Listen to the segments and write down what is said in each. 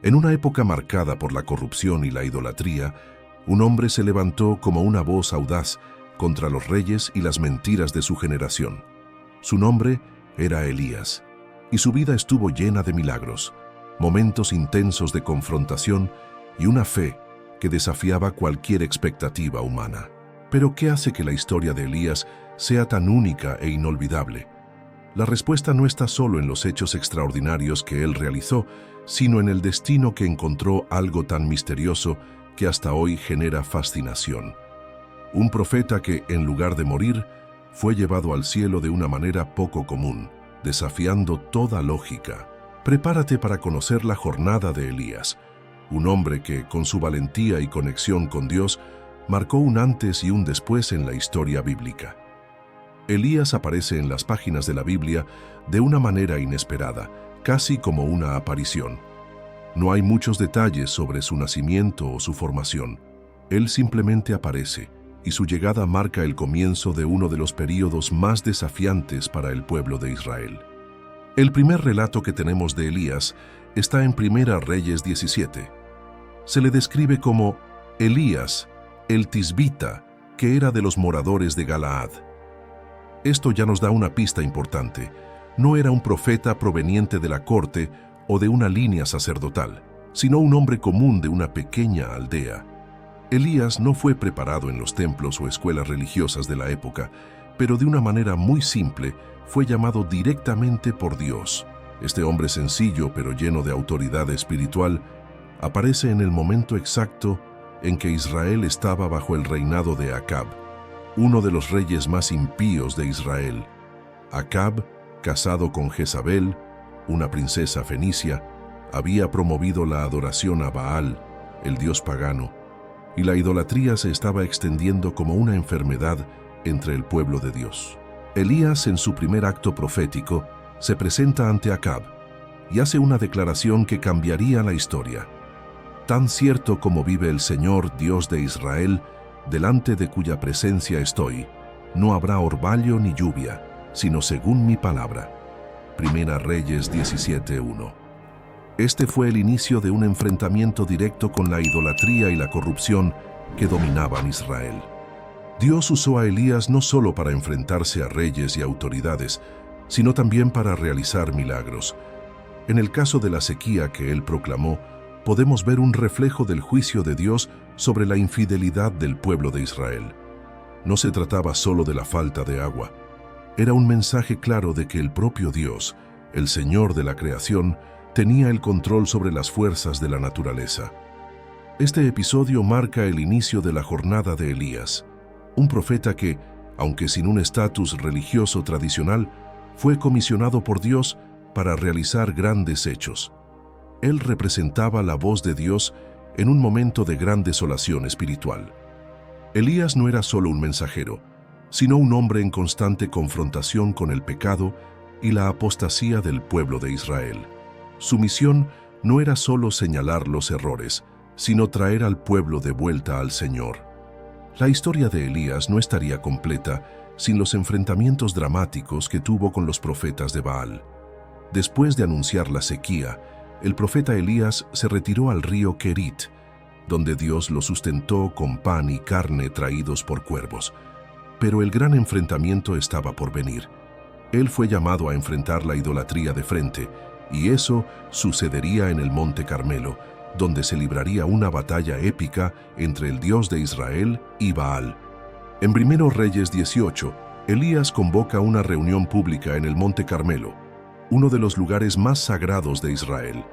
En una época marcada por la corrupción y la idolatría, un hombre se levantó como una voz audaz contra los reyes y las mentiras de su generación. Su nombre era Elías, y su vida estuvo llena de milagros, momentos intensos de confrontación y una fe que desafiaba cualquier expectativa humana. Pero ¿qué hace que la historia de Elías sea tan única e inolvidable? La respuesta no está solo en los hechos extraordinarios que él realizó, sino en el destino que encontró algo tan misterioso que hasta hoy genera fascinación. Un profeta que, en lugar de morir, fue llevado al cielo de una manera poco común, desafiando toda lógica. Prepárate para conocer la jornada de Elías, un hombre que, con su valentía y conexión con Dios, marcó un antes y un después en la historia bíblica. Elías aparece en las páginas de la Biblia de una manera inesperada, casi como una aparición. No hay muchos detalles sobre su nacimiento o su formación. Él simplemente aparece, y su llegada marca el comienzo de uno de los períodos más desafiantes para el pueblo de Israel. El primer relato que tenemos de Elías está en 1 Reyes 17. Se le describe como Elías, el tisbita, que era de los moradores de Galaad. Esto ya nos da una pista importante. No era un profeta proveniente de la corte o de una línea sacerdotal, sino un hombre común de una pequeña aldea. Elías no fue preparado en los templos o escuelas religiosas de la época, pero de una manera muy simple fue llamado directamente por Dios. Este hombre sencillo pero lleno de autoridad espiritual aparece en el momento exacto en que Israel estaba bajo el reinado de Acab, uno de los reyes más impíos de Israel. Acab, casado con Jezabel, una princesa fenicia, había promovido la adoración a Baal, el dios pagano, y la idolatría se estaba extendiendo como una enfermedad entre el pueblo de Dios. Elías, en su primer acto profético, se presenta ante Acab y hace una declaración que cambiaría la historia. Tan cierto como vive el Señor, Dios de Israel, delante de cuya presencia estoy, no habrá orvallo ni lluvia, sino según mi palabra. 1 Reyes 17:1. Este fue el inicio de un enfrentamiento directo con la idolatría y la corrupción que dominaban Israel. Dios usó a Elías no solo para enfrentarse a reyes y autoridades, sino también para realizar milagros. En el caso de la sequía que él proclamó, podemos ver un reflejo del juicio de Dios sobre la infidelidad del pueblo de Israel. No se trataba solo de la falta de agua. Era un mensaje claro de que el propio Dios, el Señor de la creación, tenía el control sobre las fuerzas de la naturaleza. Este episodio marca el inicio de la jornada de Elías, un profeta que, aunque sin un estatus religioso tradicional, fue comisionado por Dios para realizar grandes hechos. Él representaba la voz de Dios en un momento de gran desolación espiritual. Elías no era solo un mensajero, sino un hombre en constante confrontación con el pecado y la apostasía del pueblo de Israel. Su misión no era solo señalar los errores, sino traer al pueblo de vuelta al Señor. La historia de Elías no estaría completa sin los enfrentamientos dramáticos que tuvo con los profetas de Baal. Después de anunciar la sequía, el profeta Elías se retiró al río Kerit, donde Dios lo sustentó con pan y carne traídos por cuervos. Pero el gran enfrentamiento estaba por venir. Él fue llamado a enfrentar la idolatría de frente, y eso sucedería en el Monte Carmelo, donde se libraría una batalla épica entre el Dios de Israel y Baal. En 1 Reyes 18, Elías convoca una reunión pública en el Monte Carmelo, uno de los lugares más sagrados de Israel.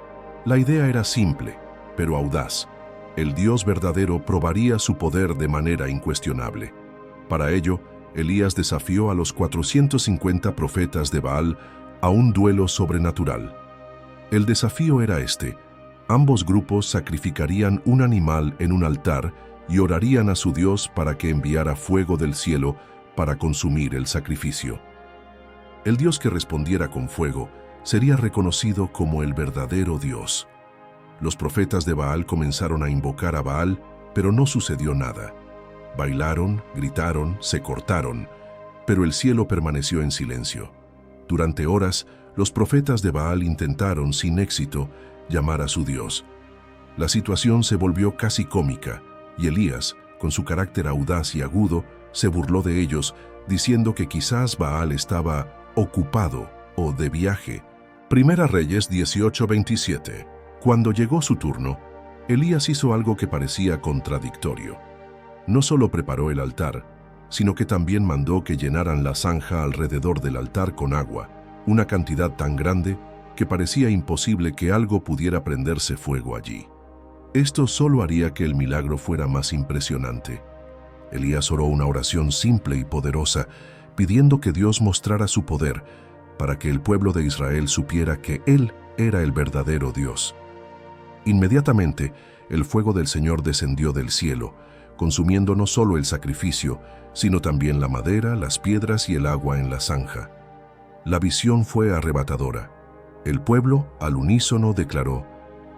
La idea era simple, pero audaz. El Dios verdadero probaría su poder de manera incuestionable. Para ello, Elías desafió a los 450 profetas de Baal a un duelo sobrenatural. El desafío era este: ambos grupos sacrificarían un animal en un altar y orarían a su Dios para que enviara fuego del cielo para consumir el sacrificio. El Dios que respondiera con fuego sería reconocido como el verdadero Dios. Los profetas de Baal comenzaron a invocar a Baal, pero no sucedió nada. Bailaron, gritaron, se cortaron, pero el cielo permaneció en silencio. Durante horas, los profetas de Baal intentaron, sin éxito, llamar a su Dios, La situación se volvió casi cómica, y Elías, con su carácter audaz y agudo, se burló de ellos, diciendo que quizás Baal estaba ocupado o de viaje. Primera Reyes 18:27. Cuando llegó su turno, Elías hizo algo que parecía contradictorio. No solo preparó el altar, sino que también mandó que llenaran la zanja alrededor del altar con agua, una cantidad tan grande que parecía imposible que algo pudiera prenderse fuego allí. Esto solo haría que el milagro fuera más impresionante. Elías oró una oración simple y poderosa, pidiendo que Dios mostrara su poder para que el pueblo de Israel supiera que Él era el verdadero Dios. Inmediatamente, el fuego del Señor descendió del cielo, consumiendo no solo el sacrificio, sino también la madera, las piedras y el agua en la zanja. La visión fue arrebatadora. El pueblo, al unísono, declaró: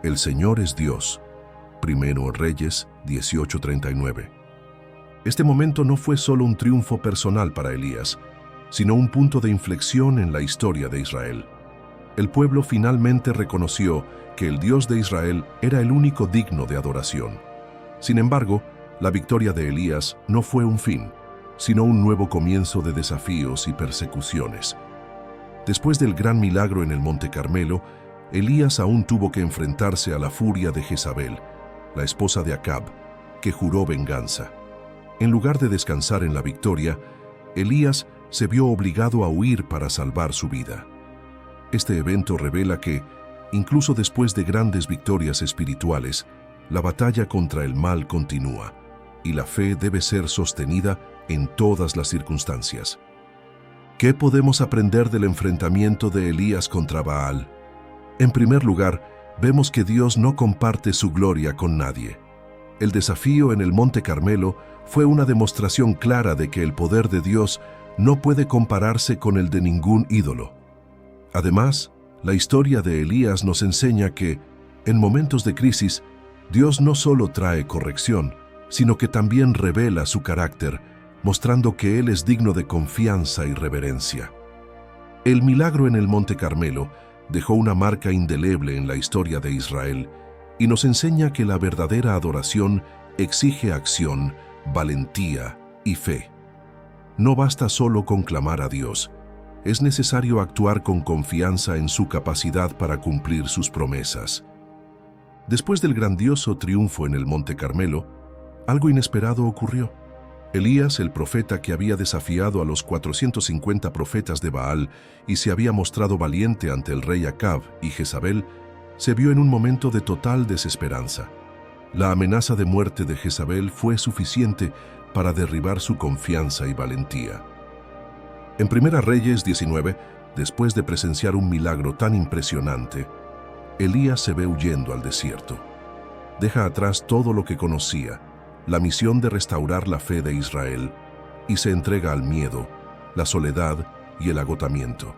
«El Señor es Dios». Primero Reyes 18:39. Este momento no fue solo un triunfo personal para Elías, sino un punto de inflexión en la historia de Israel. El pueblo finalmente reconoció que el Dios de Israel era el único digno de adoración. Sin embargo, la victoria de Elías no fue un fin, sino un nuevo comienzo de desafíos y persecuciones. Después del gran milagro en el Monte Carmelo, Elías aún tuvo que enfrentarse a la furia de Jezabel, la esposa de Acab, que juró venganza. En lugar de descansar en la victoria, Elías se vio obligado a huir para salvar su vida. Este evento revela que, incluso después de grandes victorias espirituales, la batalla contra el mal continúa, y la fe debe ser sostenida en todas las circunstancias. ¿Qué podemos aprender del enfrentamiento de Elías contra Baal? En primer lugar, vemos que Dios no comparte su gloria con nadie. El desafío en el Monte Carmelo fue una demostración clara de que el poder de Dios no puede compararse con el de ningún ídolo. Además, la historia de Elías nos enseña que, en momentos de crisis, Dios no solo trae corrección, sino que también revela su carácter, mostrando que Él es digno de confianza y reverencia. El milagro en el Monte Carmelo dejó una marca indeleble en la historia de Israel y nos enseña que la verdadera adoración exige acción, valentía y fe. No basta solo con clamar a Dios, es necesario actuar con confianza en su capacidad para cumplir sus promesas. Después del grandioso triunfo en el Monte Carmelo, algo inesperado ocurrió. Elías, el profeta que había desafiado a los 450 profetas de Baal y se había mostrado valiente ante el rey Acab y Jezabel, se vio en un momento de total desesperanza. La amenaza de muerte de Jezabel fue suficiente para derribar su confianza y valentía. En Primera Reyes 19, después de presenciar un milagro tan impresionante, Elías se ve huyendo al desierto. Deja atrás todo lo que conocía, la misión de restaurar la fe de Israel, y se entrega al miedo, la soledad y el agotamiento.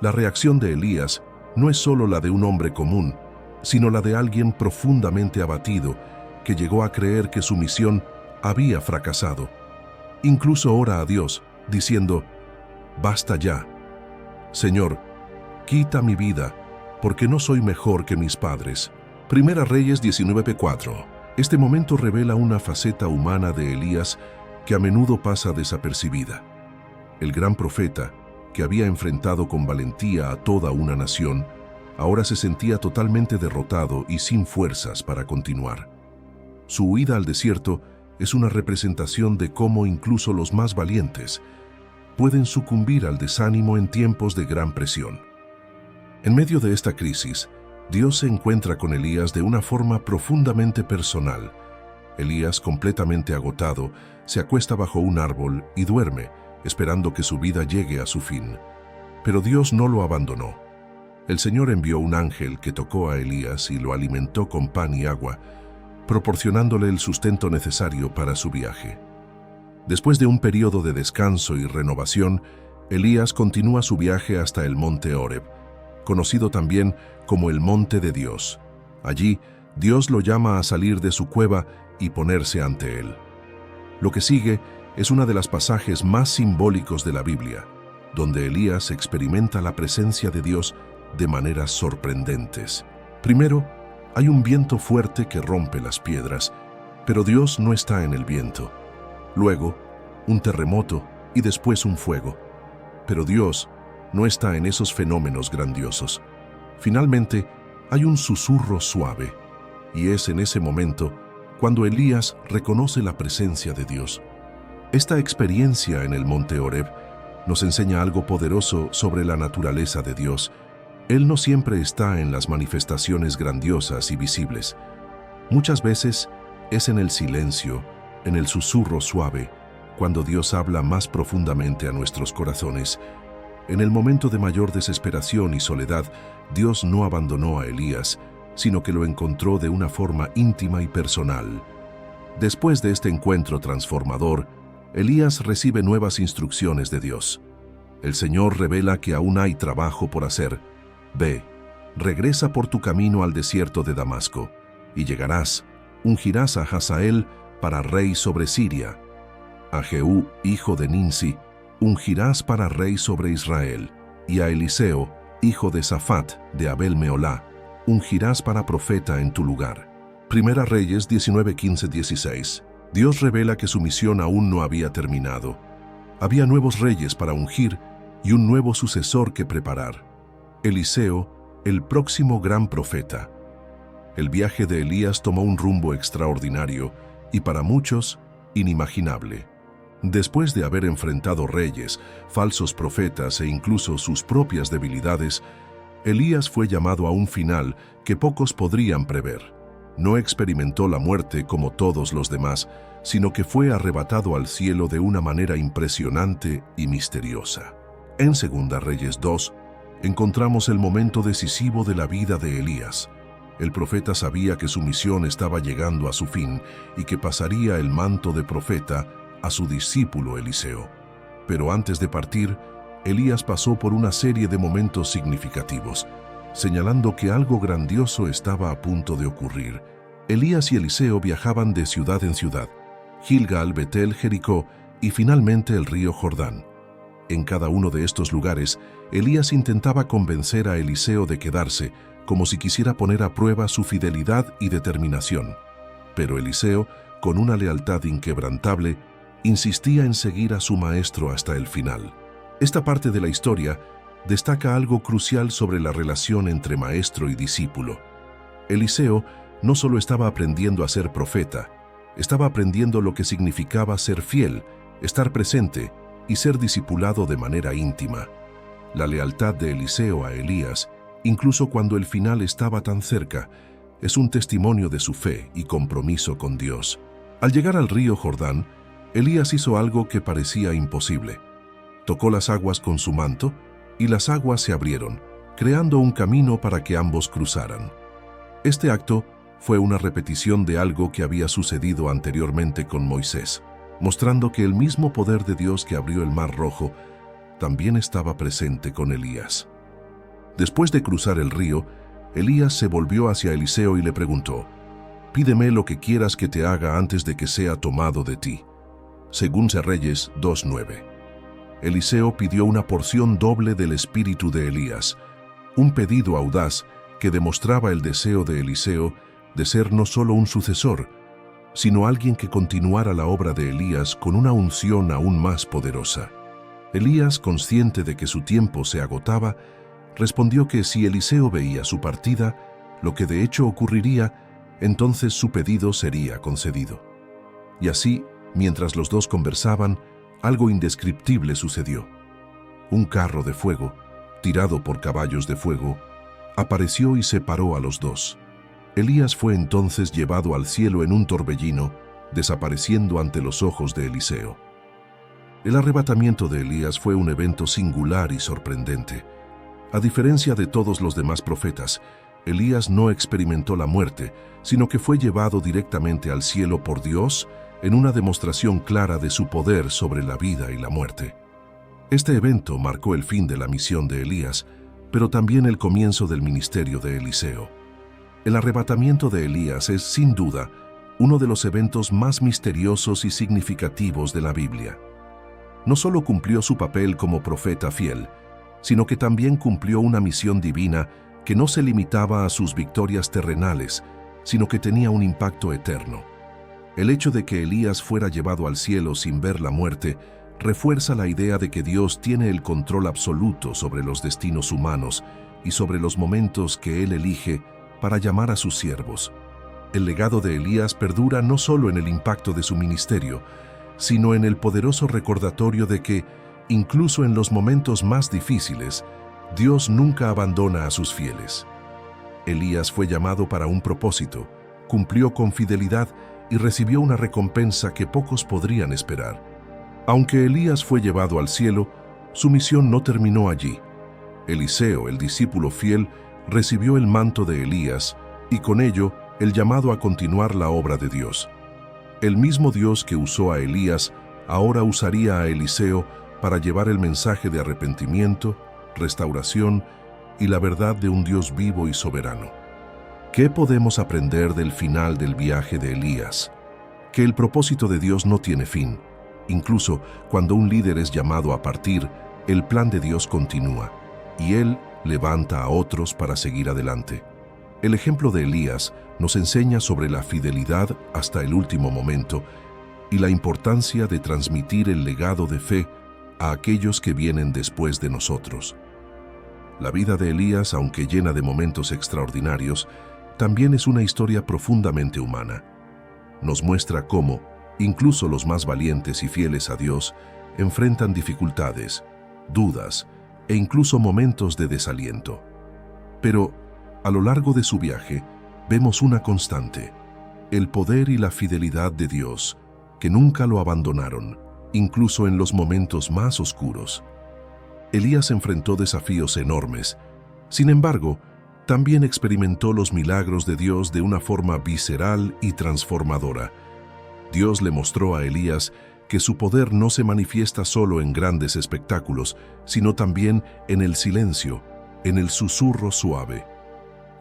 La reacción de Elías no es solo la de un hombre común, sino la de alguien profundamente abatido que llegó a creer que su misión había fracasado. Incluso ora a Dios, diciendo: «Basta ya. Señor, quita mi vida, porque no soy mejor que mis padres». Primera Reyes 19:4. Este momento revela una faceta humana de Elías que a menudo pasa desapercibida. El gran profeta, que había enfrentado con valentía a toda una nación, ahora se sentía totalmente derrotado y sin fuerzas para continuar. Su huida al desierto es una representación de cómo incluso los más valientes pueden sucumbir al desánimo en tiempos de gran presión. En medio de esta crisis, Dios se encuentra con Elías de una forma profundamente personal. Elías, completamente agotado, se acuesta bajo un árbol y duerme, esperando que su vida llegue a su fin. Pero Dios no lo abandonó. El Señor envió un ángel que tocó a Elías y lo alimentó con pan y agua, proporcionándole el sustento necesario para su viaje. Después de un periodo de descanso y renovación, Elías continúa su viaje hasta el monte Horeb, conocido también como el Monte de Dios. Allí, Dios lo llama a salir de su cueva y ponerse ante él. Lo que sigue es uno de los pasajes más simbólicos de la Biblia, donde Elías experimenta la presencia de Dios de maneras sorprendentes. Primero, Hay un viento fuerte que rompe las piedras, pero Dios no está en el viento. Luego, un terremoto y después un fuego. Pero Dios no está en esos fenómenos grandiosos. Finalmente, hay un susurro suave, y es en ese momento cuando Elías reconoce la presencia de Dios. Esta experiencia en el monte Horeb nos enseña algo poderoso sobre la naturaleza de Dios. Él no siempre está en las manifestaciones grandiosas y visibles. Muchas veces es en el silencio, en el susurro suave, cuando Dios habla más profundamente a nuestros corazones. En el momento de mayor desesperación y soledad, Dios no abandonó a Elías, sino que lo encontró de una forma íntima y personal. Después de este encuentro transformador, Elías recibe nuevas instrucciones de Dios. El Señor revela que aún hay trabajo por hacer. Ve, regresa por tu camino al desierto de Damasco, y llegarás, ungirás a Hazael para rey sobre Siria. A Jehú, hijo de Ninsi, ungirás para rey sobre Israel, y a Eliseo, hijo de Safat, de Abel Meolá, ungirás para profeta en tu lugar. Primera Reyes 19:15-16. Dios revela que su misión aún no había terminado. Había nuevos reyes para ungir y un nuevo sucesor que preparar. Eliseo, el próximo gran profeta. El viaje de Elías tomó un rumbo extraordinario y para muchos, inimaginable. Después de haber enfrentado reyes, falsos profetas e incluso sus propias debilidades, Elías fue llamado a un final que pocos podrían prever. No experimentó la muerte como todos los demás, sino que fue arrebatado al cielo de una manera impresionante y misteriosa. En Segunda Reyes 2, encontramos el momento decisivo de la vida de Elías. El profeta sabía que su misión estaba llegando a su fin y que pasaría el manto de profeta a su discípulo Eliseo. Pero antes de partir, Elías pasó por una serie de momentos significativos, señalando que algo grandioso estaba a punto de ocurrir. Elías y Eliseo viajaban de ciudad en ciudad, Gilgal, Betel, Jericó y finalmente el río Jordán. En cada uno de estos lugares, Elías intentaba convencer a Eliseo de quedarse, como si quisiera poner a prueba su fidelidad y determinación. Pero Eliseo, con una lealtad inquebrantable, insistía en seguir a su maestro hasta el final. Esta parte de la historia destaca algo crucial sobre la relación entre maestro y discípulo. Eliseo no solo estaba aprendiendo a ser profeta, estaba aprendiendo lo que significaba ser fiel, estar presente y ser discipulado de manera íntima. La lealtad de Eliseo a Elías, incluso cuando el final estaba tan cerca, es un testimonio de su fe y compromiso con Dios. Al llegar al río Jordán, Elías hizo algo que parecía imposible. Tocó las aguas con su manto y las aguas se abrieron, creando un camino para que ambos cruzaran. Este acto fue una repetición de algo que había sucedido anteriormente con Moisés, mostrando que el mismo poder de Dios que abrió el Mar Rojo también estaba presente con Elías. Después de cruzar el río, Elías se volvió hacia Eliseo y le preguntó: «Pídeme lo que quieras que te haga antes de que sea tomado de ti». Segunda Reyes 2:9. Eliseo pidió una porción doble del espíritu de Elías, un pedido audaz que demostraba el deseo de Eliseo de ser no solo un sucesor, sino alguien que continuara la obra de Elías con una unción aún más poderosa. Elías, consciente de que su tiempo se agotaba, respondió que si Eliseo veía su partida, lo que de hecho ocurriría, entonces su pedido sería concedido. Y así, mientras los dos conversaban, algo indescriptible sucedió. Un carro de fuego, tirado por caballos de fuego, apareció y separó a los dos. Elías fue entonces llevado al cielo en un torbellino, desapareciendo ante los ojos de Eliseo. El arrebatamiento de Elías fue un evento singular y sorprendente. A diferencia de todos los demás profetas, Elías no experimentó la muerte, sino que fue llevado directamente al cielo por Dios en una demostración clara de su poder sobre la vida y la muerte. Este evento marcó el fin de la misión de Elías, pero también el comienzo del ministerio de Eliseo. El arrebatamiento de Elías es, sin duda, uno de los eventos más misteriosos y significativos de la Biblia. No solo cumplió su papel como profeta fiel, sino que también cumplió una misión divina que no se limitaba a sus victorias terrenales, sino que tenía un impacto eterno. El hecho de que Elías fuera llevado al cielo sin ver la muerte refuerza la idea de que Dios tiene el control absoluto sobre los destinos humanos y sobre los momentos que Él elige para llamar a sus siervos. El legado de Elías perdura no solo en el impacto de su ministerio, sino en el poderoso recordatorio de que, incluso en los momentos más difíciles, Dios nunca abandona a sus fieles. Elías fue llamado para un propósito, cumplió con fidelidad y recibió una recompensa que pocos podrían esperar. Aunque Elías fue llevado al cielo, su misión no terminó allí. Eliseo, el discípulo fiel, recibió el manto de Elías y con ello el llamado a continuar la obra de Dios. El mismo Dios que usó a Elías ahora usaría a Eliseo para llevar el mensaje de arrepentimiento, restauración y la verdad de un Dios vivo y soberano. ¿Qué podemos aprender del final del viaje de Elías? Que el propósito de Dios no tiene fin. Incluso cuando un líder es llamado a partir, el plan de Dios continúa, y Él levanta a otros para seguir adelante. El ejemplo de Elías nos enseña sobre la fidelidad hasta el último momento y la importancia de transmitir el legado de fe a aquellos que vienen después de nosotros. La vida de Elías, aunque llena de momentos extraordinarios, también es una historia profundamente humana. Nos muestra cómo, incluso los más valientes y fieles a Dios, enfrentan dificultades, dudas e incluso momentos de desaliento. Pero, a lo largo de su viaje, vemos una constante: el poder y la fidelidad de Dios, que nunca lo abandonaron, incluso en los momentos más oscuros. Elías enfrentó desafíos enormes. Sin embargo, también experimentó los milagros de Dios de una forma visceral y transformadora. Dios le mostró a Elías que su poder no se manifiesta solo en grandes espectáculos, sino también en el silencio, en el susurro suave.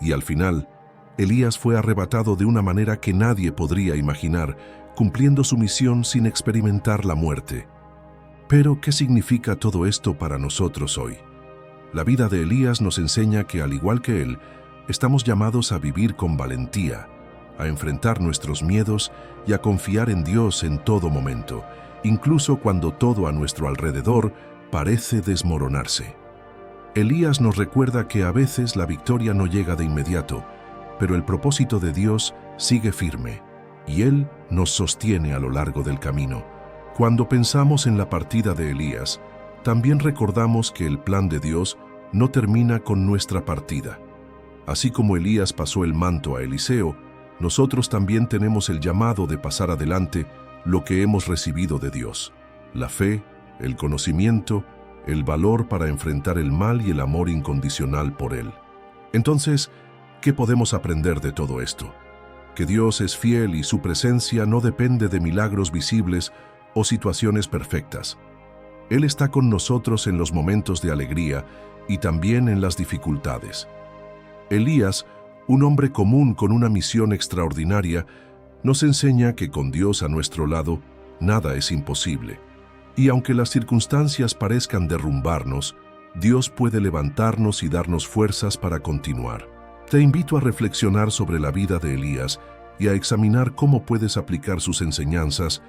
Y al final, Elías fue arrebatado de una manera que nadie podría imaginar, cumpliendo su misión sin experimentar la muerte. Pero, ¿qué significa todo esto para nosotros hoy? La vida de Elías nos enseña que, al igual que él, estamos llamados a vivir con valentía, a enfrentar nuestros miedos y a confiar en Dios en todo momento, incluso cuando todo a nuestro alrededor parece desmoronarse. Elías nos recuerda que a veces la victoria no llega de inmediato, pero el propósito de Dios sigue firme, y Él nos sostiene a lo largo del camino. Cuando pensamos en la partida de Elías, también recordamos que el plan de Dios no termina con nuestra partida. Así como Elías pasó el manto a Eliseo, nosotros también tenemos el llamado de pasar adelante lo que hemos recibido de Dios: la fe, el conocimiento, el valor para enfrentar el mal y el amor incondicional por Él. Entonces, ¿qué podemos aprender de todo esto? Que Dios es fiel y su presencia no depende de milagros visibles o situaciones perfectas. Él está con nosotros en los momentos de alegría y también en las dificultades. Elías, un hombre común con una misión extraordinaria, nos enseña que con Dios a nuestro lado, nada es imposible. Y aunque las circunstancias parezcan derrumbarnos, Dios puede levantarnos y darnos fuerzas para continuar. Te invito a reflexionar sobre la vida de Elías y a examinar cómo puedes aplicar sus enseñanzas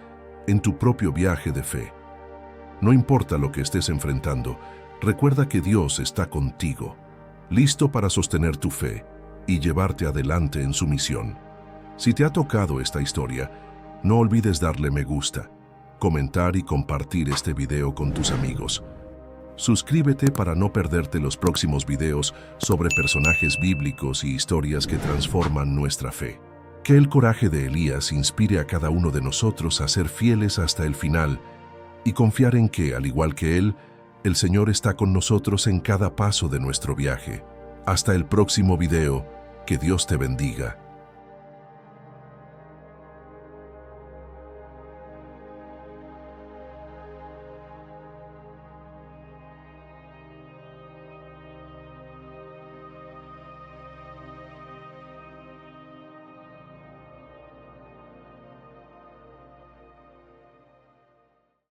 en tu propio viaje de fe. No importa lo que estés enfrentando, recuerda que Dios está contigo, listo para sostener tu fe y llevarte adelante en su misión. Si te ha tocado esta historia, no olvides darle me gusta, comentar y compartir este video con tus amigos. Suscríbete para no perderte los próximos videos sobre personajes bíblicos y historias que transforman nuestra fe. Que el coraje de Elías inspire a cada uno de nosotros a ser fieles hasta el final y confiar en que, al igual que él, el Señor está con nosotros en cada paso de nuestro viaje. Hasta el próximo video, que Dios te bendiga.